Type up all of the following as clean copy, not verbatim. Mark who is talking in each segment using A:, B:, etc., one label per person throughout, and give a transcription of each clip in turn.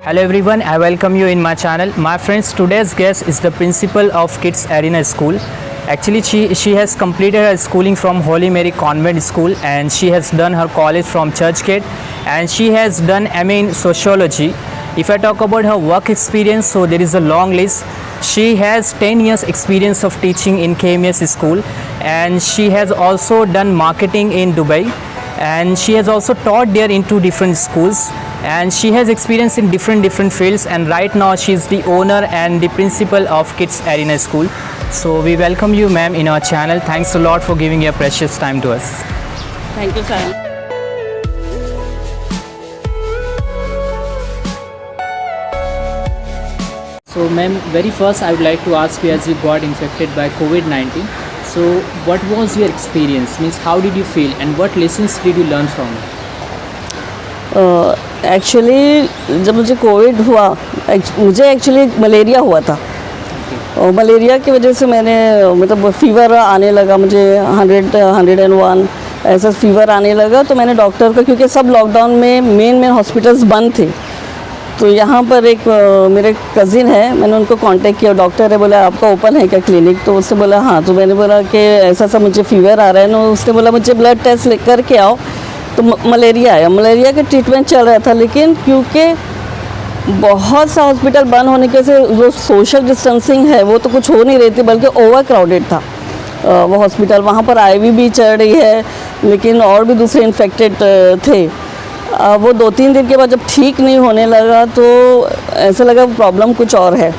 A: Hello everyone, I welcome you in my channel. My friends, today's guest is the principal of Kids Arena School. Actually, she has completed her schooling from Holy Mary Convent School, and she has done her college from Churchgate, and she has done MA in Sociology. If I talk about her work experience, so there is a long list. She has 10 years experience of teaching in KMS school, and she has also done marketing in Dubai, and she has also taught there in 2 different schools, and she has experience in different fields, and right now she is the owner and the principal of Kids Arena School. So we welcome you, ma'am, in our channel. Thanks a lot for giving your precious time to us.
B: Thank you, sir.
A: So ma'am, very first I would like to ask you, as you got infected by COVID-19, so what was your experience? Means how did you feel and what lessons did you learn from it?
B: Actually जब मुझे Covid हुआ, मुझे actually malaria हुआ था और malaria की वजह से मैंने मतलब फ़ीवर आने लगा मुझे 101 ऐसा फ़ीवर आने लगा। तो मैंने डॉक्टर को, क्योंकि सब लॉकडाउन में मेन हॉस्पिटल्स बंद थे, तो यहाँ पर एक मेरे कज़िन है, मैंने उनको कांटेक्ट किया। डॉक्टर है, बोला आपका ओपन है क्या क्लिनिक? तो उसने बोला हाँ। तो मैंने बोला कि ऐसा मुझे फ़ीवर आ रहा है ना। उसने बोला मुझे ब्लड टेस्ट लेकर के आओ। तो मलेरिया आया, मलेरिया का ट्रीटमेंट चल रहा था, लेकिन क्योंकि बहुत सा हॉस्पिटल बंद होने के से जो सोशल डिस्टेंसिंग है वो तो कुछ हो नहीं रही थी, बल्कि ओवर क्राउडेड था वो हॉस्पिटल। वहाँ पर आईवी भी चल रही है, लेकिन और भी दूसरे इन्फेक्टेड थे। वो 2-3 दिन के बाद जब ठीक नहीं होने लगा तो ऐसा लगा प्रॉब्लम कुछ और है।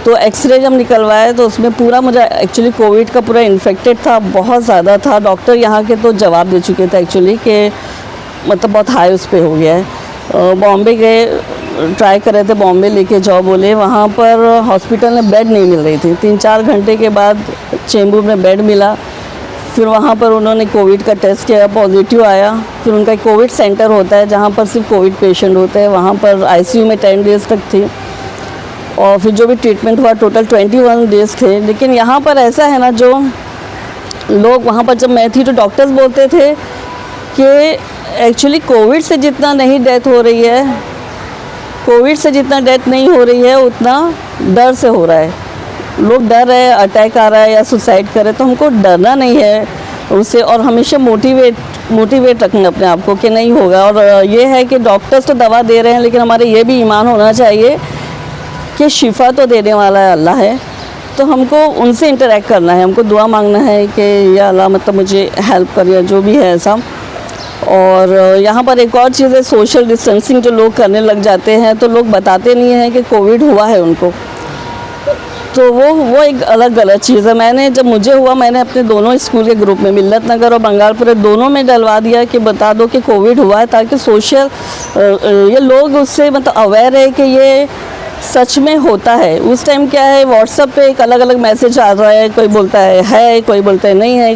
B: तो एक्सरे जब निकलवाए तो उसमें पूरा मुझे एक्चुअली कोविड का पूरा इन्फेक्टेड था, बहुत ज़्यादा था। डॉक्टर यहाँ के तो जवाब दे चुके थे एक्चुअली कि मतलब बहुत हाई उस पर हो गया है। बॉम्बे गए, ट्राई कर रहे थे बॉम्बे लेके जाओ बोले, वहाँ पर हॉस्पिटल में बेड नहीं मिल रही थी। 3-4 घंटे के बाद चेंबूर में बेड मिला। फिर वहाँ पर उन्होंने कोविड का टेस्ट किया, पॉजिटिव आया। फिर उनका कोविड सेंटर होता है जहाँ पर सिर्फ कोविड पेशेंट होते हैं, वहाँ पर आईसीयू में 10 डेज़ तक थी। और फिर जो भी ट्रीटमेंट हुआ टोटल 21 डेज़ थे। लेकिन यहाँ पर ऐसा है ना, जो लोग वहाँ पर जब मैं थी तो डॉक्टर्स बोलते थे कि एक्चुअली कोविड से जितना नहीं डेथ हो रही है, कोविड से जितना डेथ नहीं हो रही है उतना डर से हो रहा है। लोग डर रहे हैं, अटैक आ रहा है या सुसाइड कर रहे, तो हमको डरना नहीं है उससे, और हमेशा मोटिवेट रखना अपने आप को कि नहीं होगा। और ये है कि डॉक्टर्स तो दवा दे रहे हैं, लेकिन हमारे ये भी ईमान होना चाहिए कि शिफा तो देने वाला है अल्लाह है। तो हमको उनसे इंटरेक्ट करना है, हमको दुआ मांगना है कि या अल्लाह मतलब मुझे हेल्प करिए, जो भी है ऐसा। और यहाँ पर एक और चीज़ है, सोशल डिस्टेंसिंग जो लोग करने लग जाते हैं, तो लोग बताते नहीं हैं कि कोविड हुआ है उनको, तो वो एक अलग गलत चीज़ है। जब मुझे हुआ, मैंने अपने दोनों स्कूल के ग्रुप में, मिल्लत नगर और बंगालपुर दोनों में डलवा दिया कि बता दो कि कोविड हुआ है, ताकि सोशल ये लोग उससे मतलब अवेयर है कि ये सच में होता है। उस टाइम क्या है, व्हाट्सएप पे एक अलग अलग मैसेज आ रहा है, कोई बोलता है, कोई बोलता है नहीं है,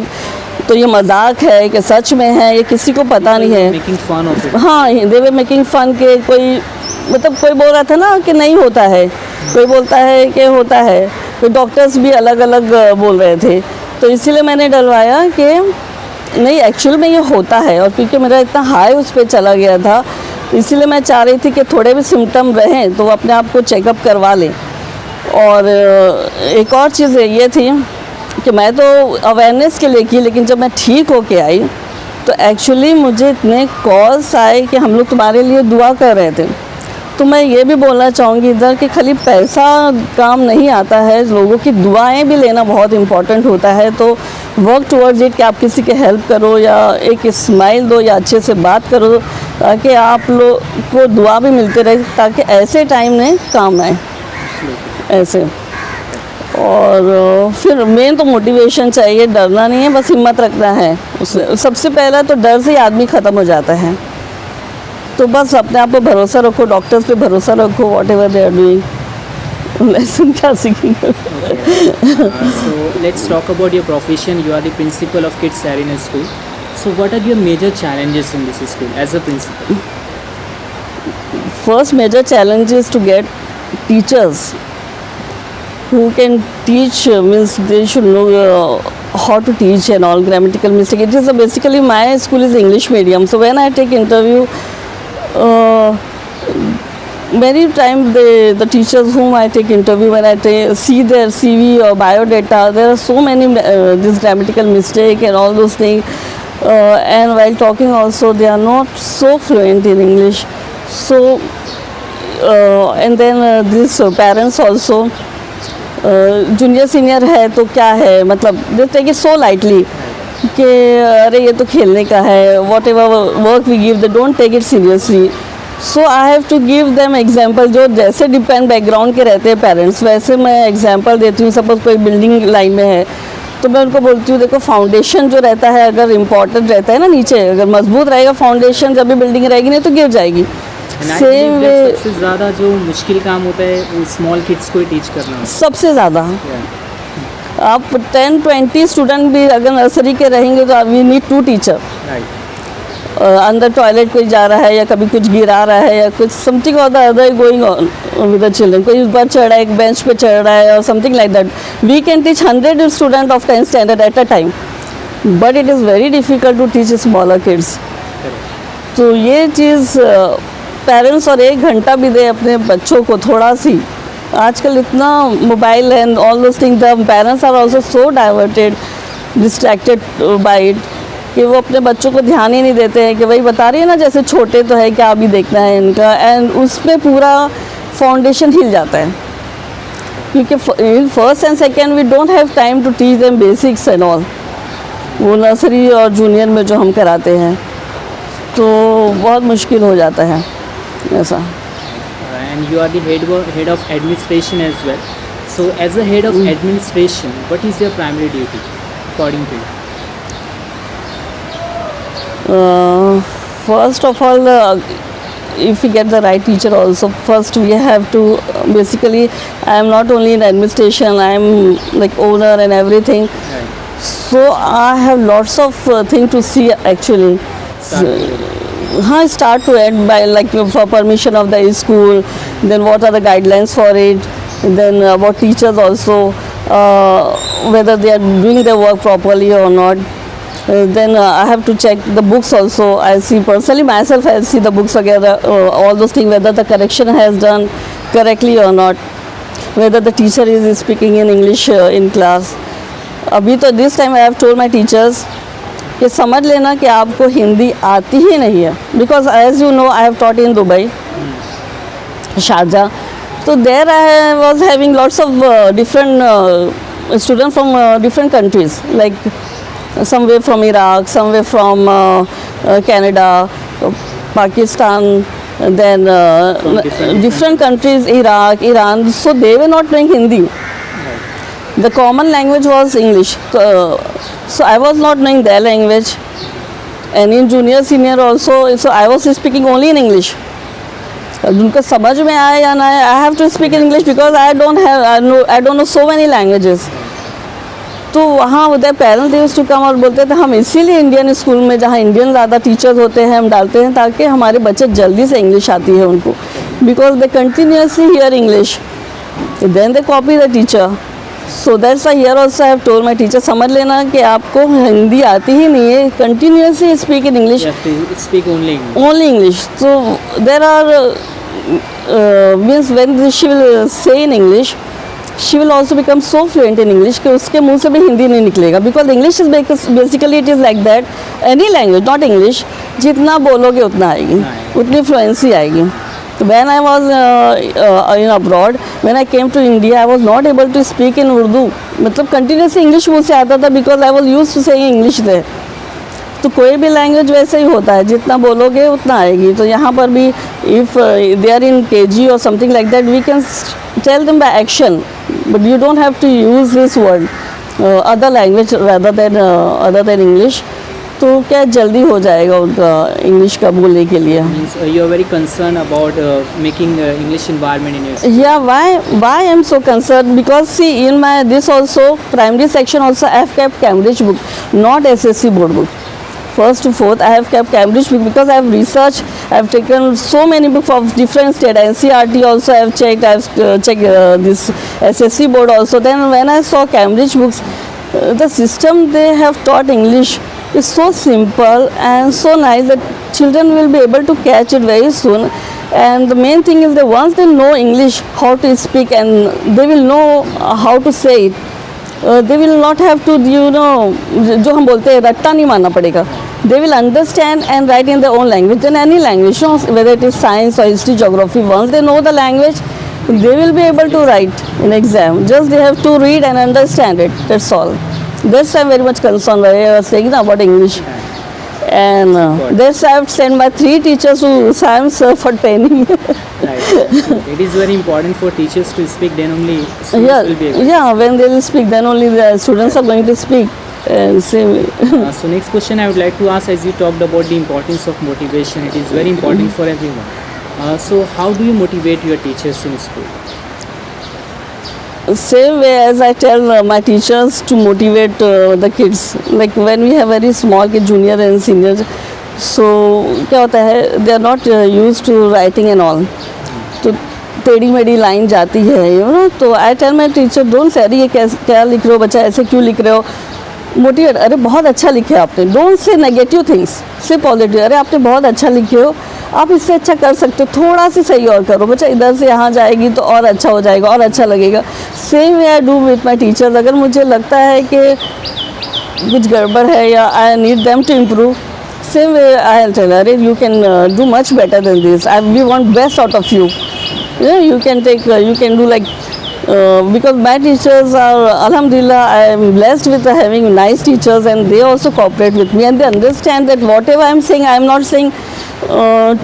B: तो ये मजाक है कि सच में है, ये किसी को पता नहीं है।
A: Making fun of it.
B: हाँ, दे वे मेकिंग फन के कोई मतलब कोई बोल रहा था ना कि नहीं होता है, कोई बोलता है कि होता है, तो डॉक्टर्स भी अलग अलग बोल रहे थे। तो इसीलिए मैंने डलवाया कि नहीं, एक्चुअल में ये होता है। और क्योंकि मेरा इतना हाई उस पर चला गया था, इसीलिए मैं चाह रही थी कि थोड़े भी सिम्टम रहें तो अपने आप को चेकअप करवा लें। और एक और चीज़ ये थी कि मैं तो अवेयरनेस के लिए की, लेकिन जब मैं ठीक होके आई तो एक्चुअली मुझे इतने कॉल्स आए कि हम लोग तुम्हारे लिए दुआ कर रहे थे। तो मैं ये भी बोलना चाहूँगी इधर कि खाली पैसा काम नहीं आता है, लोगों की दुआएं भी लेना बहुत इम्पॉर्टेंट होता है। तो वर्क टुवर्ड्स इट कि आप किसी की हेल्प करो या एक स्माइल दो या अच्छे से बात करो, ताकि आप लोग को दुआ भी मिलते रहे, ताकि ऐसे टाइम में काम आए ऐसे। और फिर मेन तो मोटिवेशन चाहिए, डरना नहीं है, बस हिम्मत रखना है। उससे सबसे पहला तो डर से ही आदमी ख़त्म हो जाता है। तो बस अपने आप पर भरोसा रखो, डॉक्टर्स पे भरोसा रखो, whatever they are doing. Lesson क्या सीखेंगे?
A: So let's talk about your profession. You are the principal of Kids Arena School. So what are your major challenges in this school as a principal?
B: First major challenge is to get teachers who can teach, means they should know how to teach and all, grammatical mistake. It is basically my school is English medium, so when I take interview many times the teachers whom I take interview, when I see their CV or biodata, there are so many this grammatical mistake and all those things. And while talking also, they are not so fluent in English. So, and then these parents also, junior senior है तो क्या है, मतलब they take it so lightly कि अरे ये तो खेलने का है, whatever work we give they don't take it seriously. So I have to give them example. जो जैसे डिपेंड बैकग्राउंड के रहते हैं पेरेंट्स, वैसे मैं एग्जाम्पल देती हूँ. सपोज कोई बिल्डिंग लाइन में है तो मैं उनको बोलती हूँ देखो फाउंडेशन जो रहता है अगर इम्पॉर्टेंट रहता है ना, नीचे अगर मजबूत रहेगा फाउंडेशन, जब भी बिल्डिंग रहेगी नहीं तो गिर जाएगी. सेम वे
A: सबसे ज़्यादा जो मुश्किल काम होता है वो स्मॉल किड्स को ही टीच करना है.
B: सबसे ज़्यादा. आप 10-20 स्टूडेंट भी अगर नर्सरी के रहेंगे तो वी नीड 2 टीचर. अंदर टॉयलेट कोई जा रहा है या कभी कुछ गिरा रहा है या कुछ समथिंग और the other going on with the children, कोई ऊपर चढ़ रहा है, एक बेंच पे चढ़ रहा है और something like that. We can teach 100 student of 10 standard at a time, but it is very difficult to teach smaller kids. तो ये चीज़ पेरेंट्स और 1 घंटा भी दे अपने बच्चों को थोड़ा सी. आजकल इतना mobile and all those thing, the parents are also so diverted, distracted by it कि वो अपने बच्चों को ध्यान ही नहीं देते हैं. कि भाई बता रही है ना, जैसे छोटे तो है क्या अभी देखना है इनका, एंड उसमें पूरा फाउंडेशन हिल जाता है. क्योंकि in first and second we don't have time to teach them basics and all. वो नर्सरी और जूनियर में जो हम कराते हैं तो बहुत मुश्किल हो जाता है ऐसा.
A: And you are the head of administration as well. So as a head of administration, what is your primary duty according to you?
B: First of all, if we get the right teacher also, first we have to basically, I am not only in administration, I am like owner and everything.
A: Right.
B: So I have lots of things to see actually. Start to end by like for permission of the school, then what are the guidelines for it, then about teachers also, whether they are doing their work properly or not. Then I have to check the books also. I see personally myself, I see the books together, all those things, whether the correction has done correctly or not, whether the teacher is speaking in English in class. अभी तो this time I have told my teachers कि समझ लेना कि आपको हिंदी आती ही नहीं है. Because as you know I have taught in Dubai, Sharjah. तो there I was having lots of different student from different countries, like someway from Iraq, someway from Canada, Pakistan, then different countries, Iraq, Iran. So they were not knowing Hindi. The common language was English. So I was not knowing their language. And in junior, senior also, so I was speaking only in English. उनको समझ में आए या ना आए, I have to speak in English because I don't know so many languages. तो वहाँ उधर पेरेंट्स यूज्ड टू कम और बोलते थे हम इसीलिए इंडियन स्कूल में जहाँ इंडियन ज़्यादा टीचर्स होते हैं हम डालते हैं ताकि हमारे बच्चे जल्दी से इंग्लिश आती है उनको. Because they continuously hear English, then they copy the teacher. So that's why here also I have told my teacher, समझ लेना कि आपको हिंदी आती ही नहीं है, continuously speak in English,
A: speak
B: only English. तो there are means when she will say in English, she will also become so fluent in English कि उसके मुंह से भी हिंदी नहीं निकलेगा. Because English is basically it is like that, any language not English, जितना बोलोगे उतना आएगी, उतनी फ्लुएंसी आएगी. तो when I was in abroad, when I came to India, I was not able to speak in Urdu. मतलब continuously English मुझसे आता था because I was use to saying English there. तो कोई भी लैंग्वेज वैसे ही होता है, जितना बोलोगे उतना आएगी. तो यहाँ पर भी if they are in KG और something like that, we can tell them by action, but you don't have to use this word other language other than English. तो क्या जल्दी हो जाएगा उनका इंग्लिश का बोलने के लिए.
A: You are very concern about making English environment in your.
B: Yeah, why I am so concerned because see in my this also primary section also I have kept Cambridge book, not SSC board book. First to fourth I have kept Cambridge book because I have researched, I have taken so many books of different state. NCERT also I have checked, I have checked this SSC board also. Then when I saw Cambridge books, the system they have taught English is so simple and so nice that children will be able to catch it very soon. And the main thing is that once they know English, how to speak, and they will know how to say it, they will not have to, जो हम बोलते हैं रट्टा नहीं मारना पड़ेगा. They will understand and write in their own language, in any language, whether it is science or history, geography. Once they know the language, they will be able to write in exam. Just they have to read and understand it. That's all. That's why I'm very much concerned when I was saying about English. And that's why I've sent my 3 teachers to science for training.
A: Right. So it is very important for teachers to speak, then only students will be able.
B: Yeah, when they will speak, then only the students are going to speak. And same.
A: So next question I would like to ask, as you talked about the importance of motivation, it is very important for everyone. So how do you motivate your teachers in school?
B: Same way as I tell my teachers to motivate the kids. Like when we have very small kids, junior and senior, so क्या होता है, they are not used to writing and all. तो टेढ़ी मेढ़ी line जाती है, तो I tell my teacher don't say, अरे ये क्या लिख रहे हो बच्चा, ऐसे क्यों लिख रहे हो. मोटिवेट, अरे बहुत अच्छा लिखे आपने. डोंट से नेगेटिव थिंग्स, से पॉजिटिव. अरे आपने बहुत अच्छा लिखे हो, आप इससे अच्छा कर सकते हो, थोड़ा सी सही और करो बच्चा, इधर से यहाँ जाएगी तो और अच्छा हो जाएगा और अच्छा लगेगा. Same way I do with my teachers. अगर मुझे लगता है कि कुछ गड़बड़ है या I need them to improve, same way I tell, अरे you can do much better than this, we want best out of you. You can do like because my teachers are, alhamdulillah, I am blessed with having nice teachers, and they also cooperate with me, and they understand that whatever I am saying, I am not saying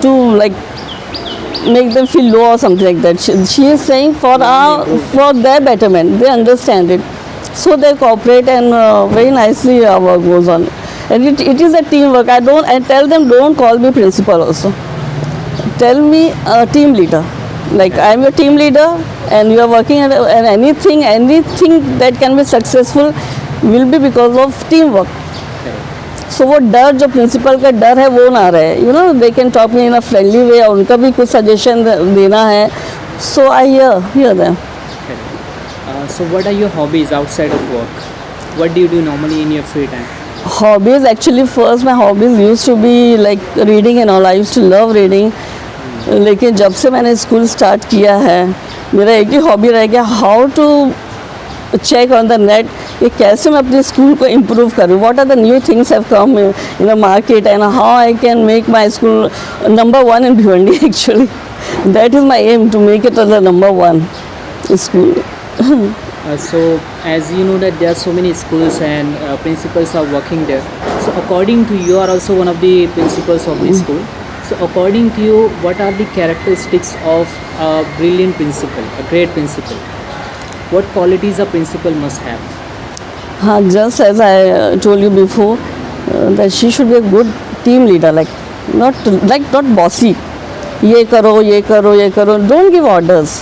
B: to like make them feel low or something like that. She is saying for their betterment. They understand it, so they cooperate, and very nicely our work goes on. And it is a teamwork. I tell them, don't call me principal also. Tell me a team leader. Like I am your team leader, and you are working at anything that can be successful will be because of teamwork. So वो डर जो principal का डर है वो ना रहे. They can talk me in a friendly way, और उनका भी कुछ सजेशन देना है. So I hear them.
A: So what are your hobbies outside of work? What do you do normally in your free time?
B: Hobbies, actually first my hobbies used to be like reading and all. I used to love reading. लेकिन जब से मैंने school start किया है, मेरा एक ही hobby रह गया, how to check on the net कि कैसे मैं अपने स्कूल को इम्प्रूव करूँ. What are the new things have come in the market, and how I can make my school number 1 in Bhiwandi. Actually that is my aim, to make it the number 1 school.
A: So as you know that there are so many schools and principals are working there. So according to you are also one of the principals of the school. So according to you, what are the characteristics of a brilliant principal, a great principal? What qualities a principal must have?
B: हाँ, just as I told you before, that she should be a good team leader, not bossy. ये करो, ये करो, ये करो. Don't give orders.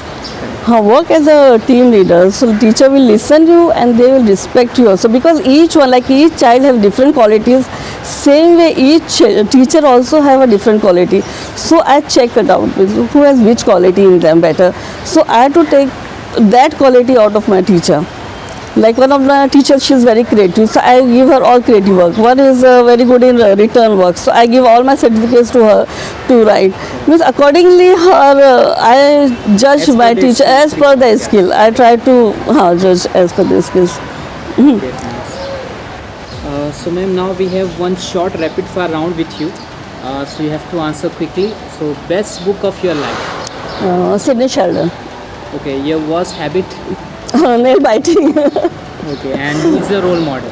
B: हाँ, work as a team leader. So teacher will listen to you and they will respect you also, because each child have different qualities. Same way each teacher also have a different quality. So I check it out who has which quality in them better. So I have to take that quality out of my teacher. Like one of my teachers, she is very creative, so I give her all creative work. One is very good in written work, so I give all my certificates to her to write. Means accordingly I judge my teacher as per the skill. I try to judge as per the skills.
A: So ma'am, now we have one short rapid fire round with you. So you have to answer quickly. So best book of your life?
B: Sidney Sheldon.
A: Okay, your worst habit?
B: Nail biting.
A: Okay, and who is your role model?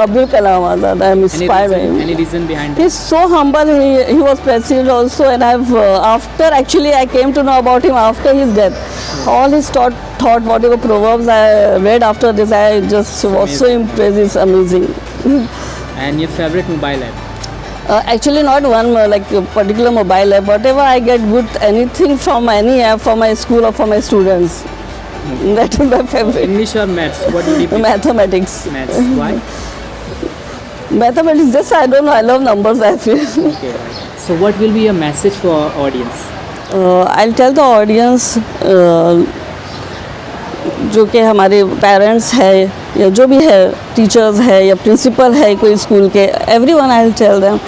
B: Abdul Kalam Azad. I am inspired by him.
A: Any reason behind
B: He's so humble. He was president also, and I came to know about him after his death. All his thought, whatever proverbs I read after this, I just was so impressed. It's amazing.
A: And your favorite mobile app?
B: Actually, not one like a particular mobile app. Whatever I get good, anything from any app for my school or for my students. That is my favorite.
A: English or maths? What do you prefer?
B: Mathematics.
A: Maths. Why?
B: Mathematics, just I don't know. I love numbers, I feel.
A: Okay. So what will be your message for our audience?
B: I'll tell the audience, जो कि हमारे parents है या जो भी है, teachers है या प्रिंसिपल है कोई स्कूल के, everyone I will tell them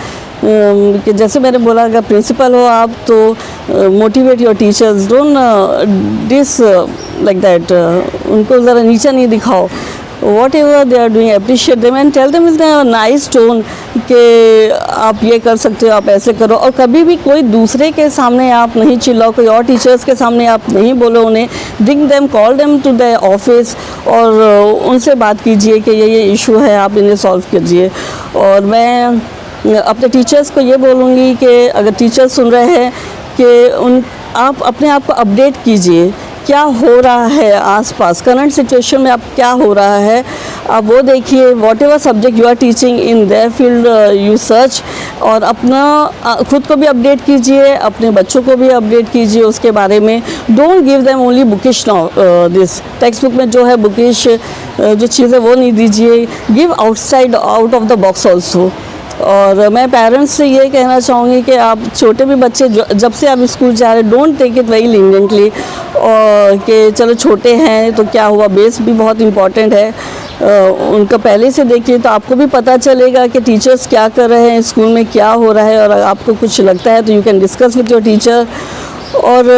B: कि जैसे मैंने बोला अगर प्रिंसिपल हो आप तो motivate your teachers, don't dislike that, उनको ज़रा नीचा नहीं दिखाओ, whatever they are doing appreciate them and tell them with a nice tone कि आप ये कर सकते हो, आप ऐसे करो। और कभी भी कोई दूसरे के सामने आप नहीं चिल्लाओ, कोई और टीचर्स के सामने आप नहीं बोलो उन्हें, bring them, call them to the office और उनसे बात कीजिए कि ये इशू है, आप इन्हें सॉल्व कीजिए। और मैं अपने टीचर्स को ये बोलूँगी कि अगर टीचर्स सुन रहे हैं कि आप अपने आप को अपडेट कीजिए, क्या हो रहा है आसपास, करंट सिचुएशन में आप क्या हो रहा है आप वो देखिए। Whatever subject you are teaching in their field you search, और अपना खुद को भी अपडेट कीजिए, अपने बच्चों को भी अपडेट कीजिए उसके बारे में। Don't give them only bookish this, text book में जो है बुकिश जो चीज़ें वो नहीं दीजिए, give out of the box also. और मैं पेरेंट्स से ये कहना चाहूँगी कि आप छोटे भी बच्चे जब से आप स्कूल जा रहे हैं, don't take it very leniently, और कि चलो छोटे हैं तो क्या हुआ, बेस भी बहुत इम्पॉर्टेंट है। उनका पहले से देखिए तो आपको भी पता चलेगा कि टीचर्स क्या कर रहे हैं, स्कूल में क्या हो रहा है, और अगर आपको कुछ लगता है तो you can discuss with your teacher. और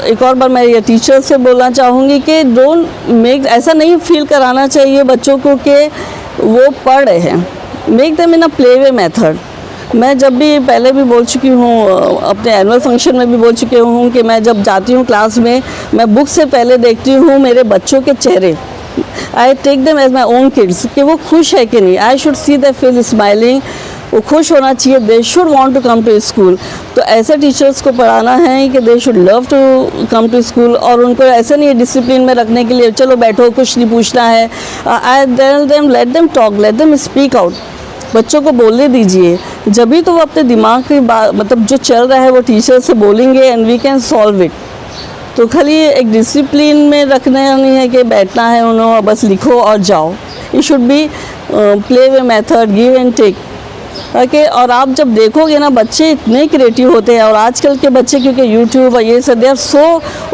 B: एक और बार मैं ये टीचर से बोलना चाहूँगी कि डोंट मेक, ऐसा नहीं फील कराना चाहिए बच्चों को कि वो पढ़ रहे हैं, make them in a play way method. मैं जब भी पहले भी बोल चुकी हूँ, अपने एनुअल फंक्शन में भी बोल चुकी हूँ कि मैं जब जाती हूँ क्लास में, मैं बुक से पहले देखती हूँ मेरे बच्चों के चेहरे। I take them as my own kids कि वो खुश है कि नहीं। I should see the face smiling, वो खुश होना चाहिए, they should want to come to school. तो ऐसे टीचर्स को पढ़ाना है कि they should love to come to school, और उनको ऐसे नहीं डिसिप्लिन में रखने के लिए चलो बैठो कुछ नहीं पूछना है। I tell them let them talk, let them speak out, बच्चों को बोलने दीजिए, जब भी तो वो अपने दिमाग की बात, मतलब जो चल रहा है वो टीचर से बोलेंगे and we can solve it. तो खाली एक डिसिप्लिन में रखना नहीं है कि बैठना है उन्होंने बस लिखो और जाओ। It should be play way method, give and take. Okay, और आप जब देखोगे ना बच्चे इतने क्रिएटिव होते हैं, और आजकल के बच्चे क्योंकि यूट्यूब और ये सब they are so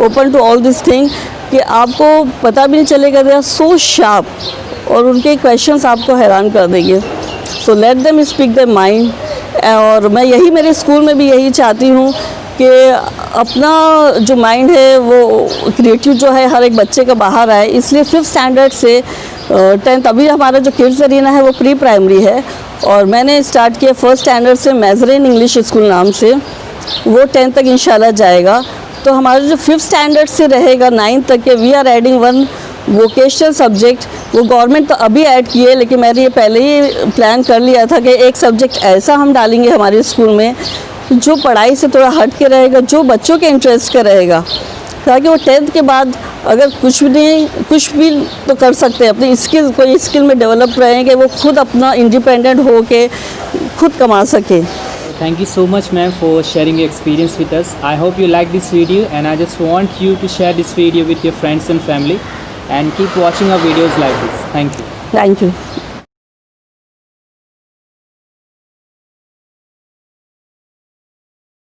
B: open to all this thing कि आपको पता भी नहीं चलेगा, दे आर सो शार्प, और उनके क्वेश्चंस आपको हैरान कर देंगे। So let them speak their mind. और मैं यही मेरे स्कूल में भी यही चाहती हूँ कि अपना जो माइंड है वो क्रिएटिव जो है हर एक बच्चे का बाहर आए। इसलिए 5th स्टैंडर्ड से 10th, अभी हमारा जो किड्स अरीना है वो प्री प्राइमरी है, और मैंने स्टार्ट किया 1st स्टैंडर्ड से मैजरीन इंग्लिश स्कूल नाम से, वो 10th तक इंशाल्लाह जाएगा। तो हमारा जो 5th स्टैंडर्ड से रहेगा 9th तक के, we are adding 1 vocational subject. वो गवर्नमेंट तो अभी ऐड किए, लेकिन मैंने ये पहले ही प्लान कर लिया था कि एक सब्जेक्ट ऐसा हम डालेंगे हमारे स्कूल में जो पढ़ाई से थोड़ा हट के रहेगा, जो बच्चों के इंटरेस्ट का रहेगा, ताकि वो 10th के बाद अगर कुछ भी तो कर सकते हैं, अपनी स्किल, कोई स्किल में डेवलप रहेंगे, वो खुद अपना इंडिपेंडेंट हो के खुद कमा सके।
A: Thank you so much ma'am for sharing your experience with us. I hope you like this video, and I just want you to share this video with your friends and family, and keep watching our videos like this. Thank you.
B: Thank you.